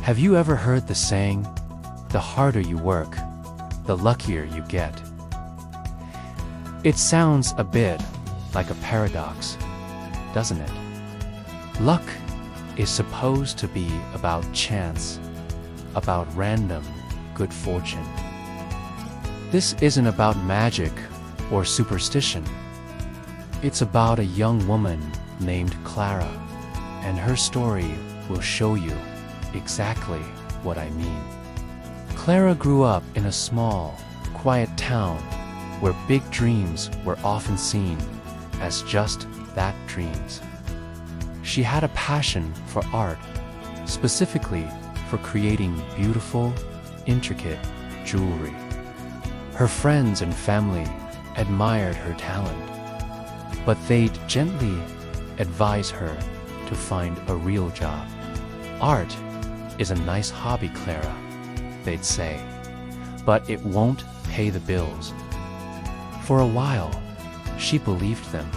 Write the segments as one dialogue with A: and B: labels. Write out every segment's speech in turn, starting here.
A: Have you ever heard the saying, the harder you work, the luckier you get? It sounds a bit like a paradox, doesn't it? Luck is supposed to be about chance, about random good fortune. This isn't about magic or superstition. It's about a young woman named Clara, and her story will show you exactly what I mean. Clara grew up in a small, quiet town where big dreams were often seen as just that, dreams. She had a passion for art, specifically for creating beautiful, intricate jewelry. Her friends and family admired her talent, but they'd gently advise her to find a real job. Art is a nice hobby, Clara, they'd say, but it won't pay the bills. For a while, she believed them.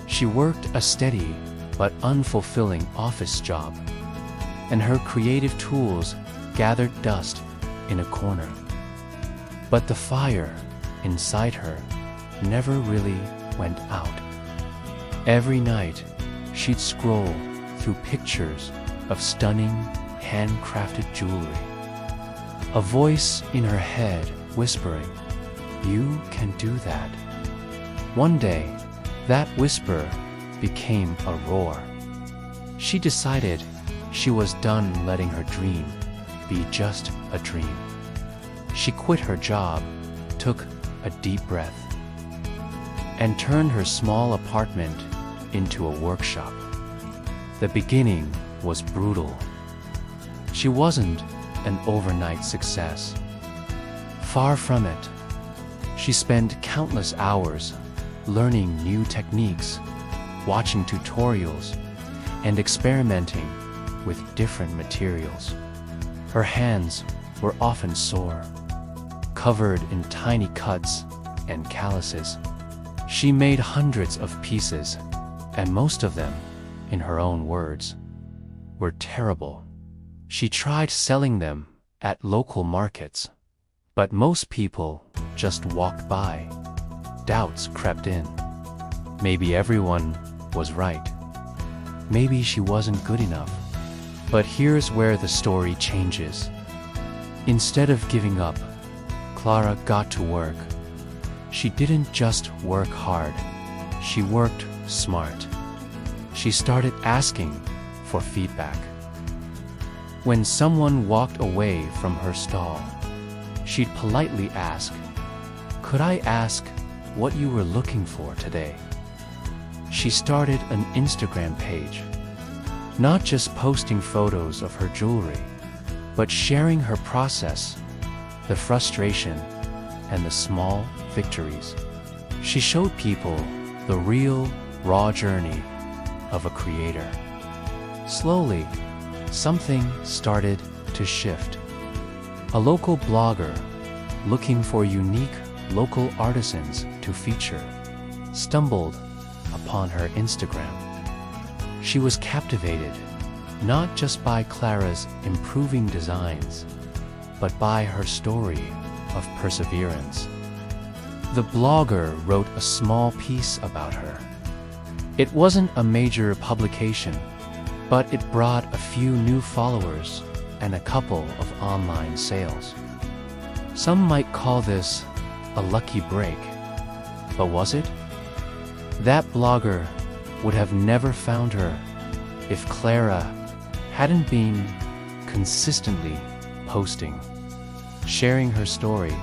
A: She worked a steady but unfulfilling office job, and her creative tools gathered dust in a corner. But the fire inside her never really went out. Every night, she'd scroll through pictures of stunning, handcrafted jewelry. A voice in her head whispering, "You can do that." One day, that whisper became a roar. She decided she was done letting her dream be just a dream. She quit her job, took a deep breath, and turned her small apartment into a workshop. The beginning was brutal. She wasn't an overnight success. Far from it. She spent countless hours learning new techniques, watching tutorials, and experimenting with different materials. Her hands were often sore, covered in tiny cuts and calluses. She made hundreds of pieces, and most of them, in her own words, were terrible. She tried selling them at local markets, but most people just walked by. Doubts crept in. Maybe everyone was right. Maybe she wasn't good enough. But here's where the story changes. Instead of giving up, Clara got to work. She didn't just work hard, she worked smart. She started asking for feedback. When someone walked away from her stall, she'd politely ask, "Could I ask what you were looking for today?" She started an Instagram page, not just posting photos of her jewelry, but sharing her process, the frustration, and the small victories. She showed people the real, raw journey of a creator. Slowly, something started to shift. A local blogger, looking for unique local artisans to feature, stumbled upon her Instagram. She was captivated, not just by Clara's improving designs, but by her story of perseverance. The blogger wrote a small piece about her. It wasn't a major publication, but it brought a few new followers and a couple of online sales. Some might call this a lucky break, but was it? That blogger would have never found her if Clara hadn't been consistently posting, sharing her story,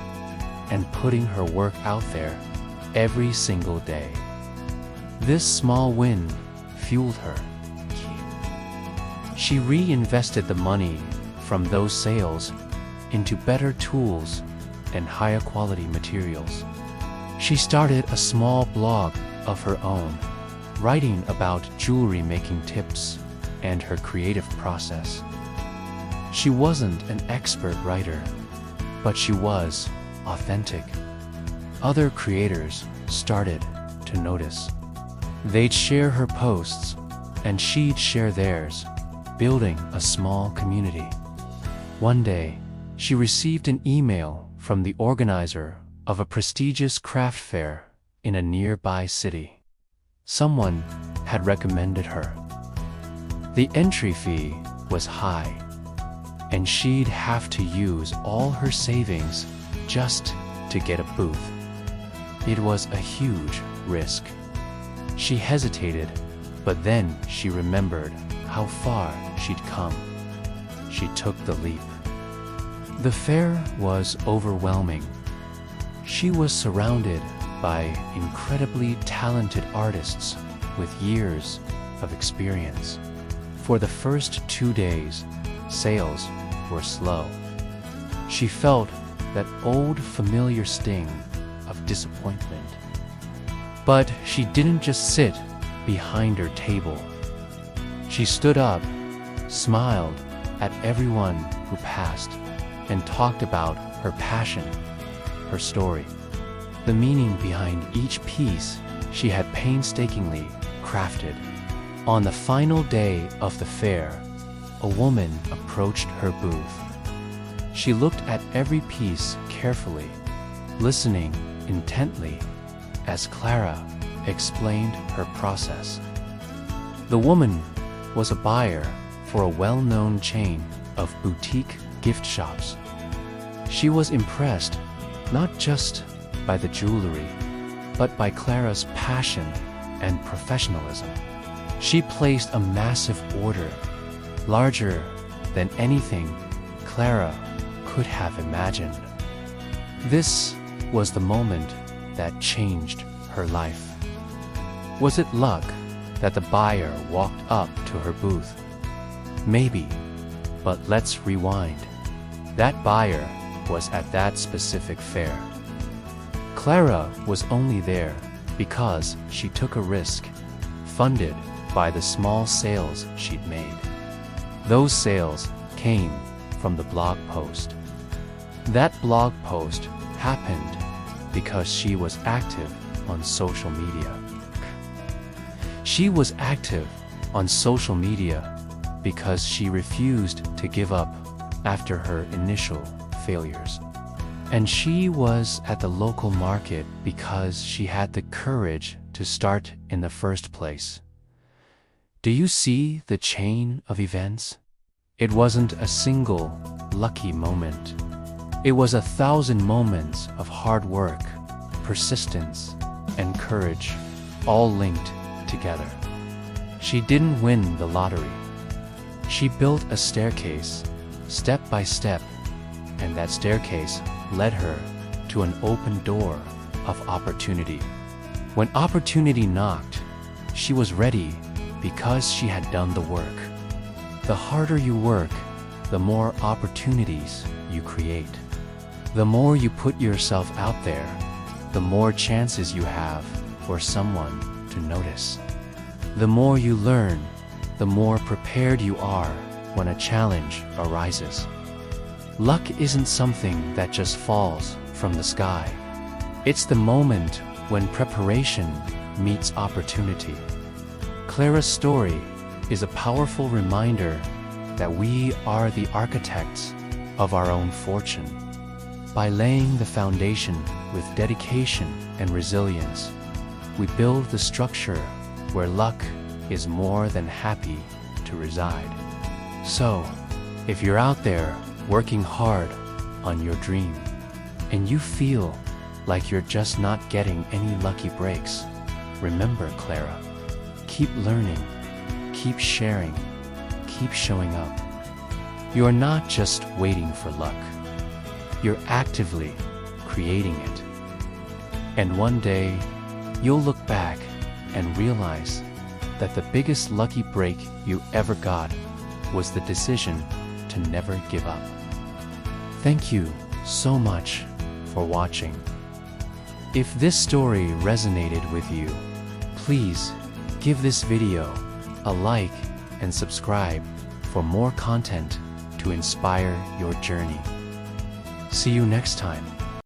A: and putting her work out there every single day. This small win fueled her. She reinvested the money from those sales into better tools and higher quality materials. She started a small blog of her own, writing about jewelry making tips and her creative process. She wasn't an expert writer, but she was authentic. Other creators started to notice. They'd share her posts, and she'd share theirs, building a small community. One day, she received an email from the organizer of a prestigious craft fair in a nearby city. Someone had recommended her. The entry fee was high, and she'd have to use all her savings just to get a booth. It was a huge risk. She hesitated, but then she remembered how far she'd come. She took the leap. The fair was overwhelming. She was surrounded by incredibly talented artists with years of experience. For the first 2 days, sales were slow. She felt that old familiar sting of disappointment. But she didn't just sit behind her table. She stood up, smiled at everyone who passed, and talked about her passion, her story, the meaning behind each piece she had painstakingly crafted. On the final day of the fair, a woman approached her booth. She looked at every piece carefully, listening intently as Clara explained her process. The woman was a buyer for a well-known chain of boutique gift shops. She was impressed not just by the jewelry, but by Clara's passion and professionalism. She placed a massive order, larger than anything Clara could have imagined. This was the moment that changed her life. Was it luck that the buyer walked up to her booth? Maybe, but let's rewind. That buyer was at that specific fair. Clara was only there because she took a risk, funded by the small sales she'd made. Those sales came from the blog post. That blog post happened because she was active on social media. She was active on social media because she refused to give up after her initial failures. And she was at the local market because she had the courage to start in the first place. Do you see the chain of events? It wasn't a single lucky moment. It was 1,000 moments of hard work, persistence, and courage, all linked together. She didn't win the lottery. She built a staircase, step by step, and that staircase led her to an open door of opportunity. When opportunity knocked, she was ready because she had done the work. The harder you work, the more opportunities you create. The more you put yourself out there, the more chances you have for someone to notice. The more you learn, the more prepared you are when a challenge arises. Luck isn't something that just falls from the sky. It's the moment when preparation meets opportunity. Clara's story is a powerful reminder that we are the architects of our own fortune. By laying the foundation with dedication and resilience, we build the structure where luck is more than happy to reside. So, if you're out there working hard on your dream, and you feel like you're just not getting any lucky breaks, remember, Clara, keep learning, keep sharing, keep showing up. You're not just waiting for luck. You're actively creating it. And one day, you'll look back and realize that the biggest lucky break you ever got was the decision to never give up. Thank you so much for watching. If this story resonated with you, please give this video a like and subscribe for more content to inspire your journey. See you next time.